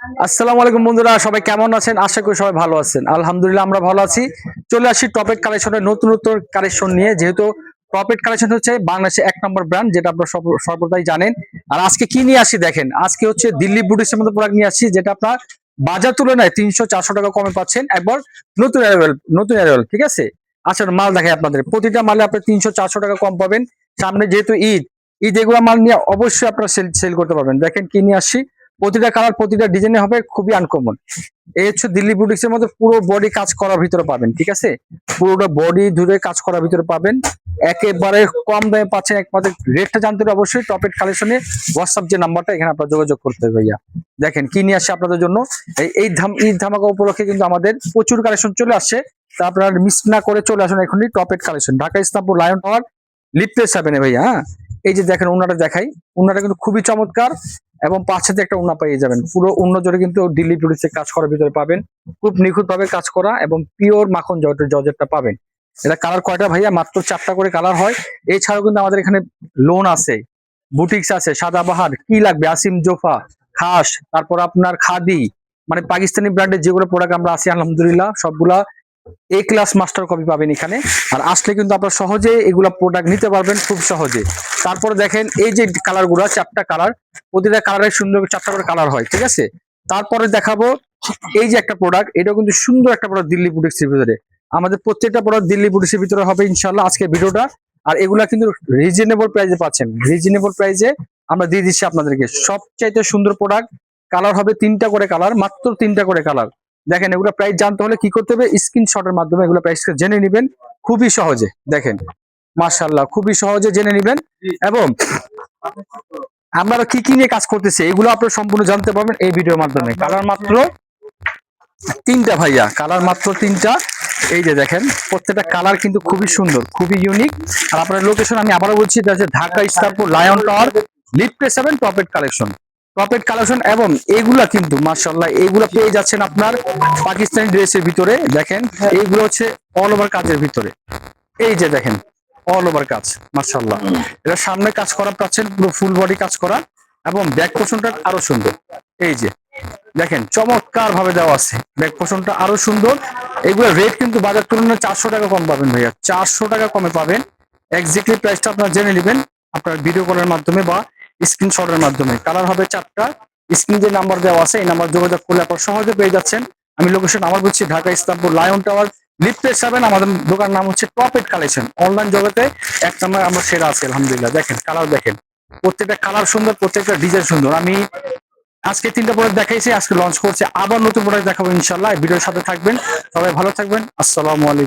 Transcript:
আসসালামু আলাইকুম বন্ধুরা, সবাই কেমন আছেন? আশা করি সবাই ভালো আছেন। আলহামদুলিল্লাহ আমরা ভালো আছি। চলে আসি টপেট কালেকশনের নতুন নতুন কালেকশন নিয়ে। যেহেতু টপেট কালেকশন হচ্ছে বাংলাদেশে এক নম্বর ব্র্যান্ড, যেটা আপনারা সর্বদাই জানেন। আর আজকে কি নিয়ে আসি দেখেন, আজকে হচ্ছে দিল্লি বুটিক্সের মধ্যে প্রোডাক্ট নিয়ে আসছি, যেটা আপনার বাজার তুলনায় 300-400 টাকা কমে পাচ্ছেন। একবার নতুন অ্যারাইভেল, ঠিক আছে। আচ্ছা, মাল দেখাই আপনাদের। প্রতিটা মালে আপনি 300-400 টাকা কম পাবেন। সামনে যেহেতু ঈদ, এগুলা মাল নিয়ে অবশ্যই আপনারা সেল করতে পারবেন। দেখেন কি নিয়ে আসছি। প্রতিটা কালার, প্রতিটা ডিজাইনে হবে খুবই আনকমন। এই হচ্ছে দিল্লি বুটিক্স এর মধ্যে পুরো বডি কাজ করার ভিতরে পাবেন, ঠিক আছে। পুরোটা বডি ধরে কাজ করার ভিতরে পাবেন। একেবারে কম দামে পাচ্ছেন। একমাত্র রেটটা জানতে হলে অবশ্যই টপেট কালেকশনে হোয়াটসঅ্যাপ যে নাম্বারটা, এখানে আপনারা যোগাযোগ করতে হবে ভাইয়া। দেখেন কি নিয়ে আসছে আপনাদের জন্য। ঈদ ধামাকা উপলক্ষে কিন্তু আমাদের প্রচুর কালেকশন চলে আসছে। তা আপনারা মিস না করে চলে আসুন এখনই টপেট collection, Dhaka Islampur lion tower, লিফটে 7 ভাইয়া। হ্যাঁ, এই যে দেখেন উন্নাটা দেখাই। উন্নাটা কিন্তু খুবই চমৎকার এবং পাঁচসাথে একটা উন্না পেয়ে যাবেন। পুরো উন্ন জোরে কিন্তু দিল্লি বুটিক্সের কাজ করার ভিতরে পাবেন। খুব নিখুঁত ভাবে কাজ করা এবং পিওর মাখন জর্জেটটা পাবেন। এটা কালার কয়টা ভাইয়া? মাত্র 4টা করে কালার হয়। এছাড়াও কিন্তু আমাদের এখানে লোন আছে, বুটিক্স আছে, সাদাবাহার, কি লাগবে, আসিম জোফা, খাস, তারপর আপনার খাদি, মানে পাকিস্তানি ব্র্যান্ডের যেগুলো প্রোডাক্ট আমরা আছি আলহামদুলিল্লাহ সবগুলা এ ক্লাস মাস্টার কপি পাবেন এখানে। আর আসলে কিন্তু আপনারা সহজে এগুলা প্রোডাক্ট নিতে পারবেন, খুব সহজে। তারপরে দেখেন এই যে কালার গুলা, 4টা কালার, প্রতিটা কালারে সুন্দর 4টা করে কালার হয়, ঠিক আছে। তারপরে দেখাবো এই যে একটা প্রোডাক্ট, এটাও কিন্তু সুন্দর একটা প্রোডাক্ট দিল্লি বুটিক্স এর ভিতরে। আমাদের প্রত্যেকটা প্রোডাক্ট দিল্লি বুটিক্স এর ভিতরে হবে ইনশাল্লাহ আজকের ভিডিওটা। আর এগুলা কিন্তু রিজনেবল প্রাইসে পাচ্ছেন। রিজনেবল প্রাইসে আমরা দিয়ে দিচ্ছি আপনাদেরকে সবচাইতে সুন্দর প্রোডাক্ট। কালার হবে 3টা করে কালার, মাত্র 3টা করে কালার। দেখেন এগুলো প্রাইস জানতে হলে কি করতে হবে, স্ক্রিনশটের মাধ্যমে এগুলো প্রাইস জেনে নেবেন খুবই সহজে। দেখেন মাশাআল্লাহ, খুবই সহজে জেনে নেবেন। এবং আমরা কি কি নিয়ে কাজ করতেছি এগুলো আপনারা সম্পূর্ণ জানতে পারবেন এই ভিডিওর মাধ্যমে। কালার মাত্র 3টা ভাইয়া, কালার মাত্র 3টা। এই যে দেখেন প্রত্যেকটা কালার কিন্তু খুবই সুন্দর, খুবই ইউনিক। আর আপনার লোকেশন আমি আবারও বলছি, এটা হচ্ছে ঢাকা ইসলামপুর লায়ন টাওয়ার, লিফটে 7, টপেট কালেকশন। এবং এগুলা কিন্তু মাশাআল্লাহ এগুলা পেয়ে যাচ্ছেন আপনার পাকিস্তানি ড্রেসের ভিতরে। দেখেন এইগুলো হচ্ছে অল ওভার কাজের ভিতরে। এই যে দেখেন অল ওভার কাজ মাশাআল্লাহ। এটা সামনে কাজ করা পাচ্ছেন, পুরো ফুল বডি কাজ করা এবং ব্যাক পোর্শনটা আরো সুন্দর। এই যে দেখেন চমৎকার ভাবে দেওয়া আছে, ব্যাক পোর্শনটা আরো সুন্দর। এগুলো রেট কিন্তু বাজার তুলনায় 400 টাকা কম পাবেন ভাইয়া, 400 টাকা কমে পাবেন। এক্স্যাক্টলি প্রাইসটা আপনারা জেনে নেবেন আপনার ভিডিও কলের মাধ্যমে বা স্ক্রিনশটের মাধ্যমে। কালার হবে 4টা। স্ক্রিনে যে নাম্বার দেওয়া আছে এই নাম্বার যোগাযোগ করলে আপনারা সহজে পেয়ে যাচ্ছেন। আমি লোকেশন আমার বলছি ঢাকা ইসলামপুর লায়ন টাওয়ার, লিফটে 7। আমাদের দোকান নাম হচ্ছে টপেট কালেকশন। অনলাইন জগতে এক নাম্বার আমরা সেরা আছি আলহামদুলিল্লাহ। দেখেন কালার, দেখেন প্রত্যেকটা কালার সুন্দর, প্রত্যেকটা ডিজাইন সুন্দর। আমি আজকে 3টা প্রোডাক্ট দেখাইছি, আজকে লঞ্চ করছে আবার নতুন প্রোডাক্ট দেখাবো ইনশাল্লাহ। ভিডিওর সাথে থাকবেন, সবাই ভালো থাকবেন। আসসালামু আলাইকুম।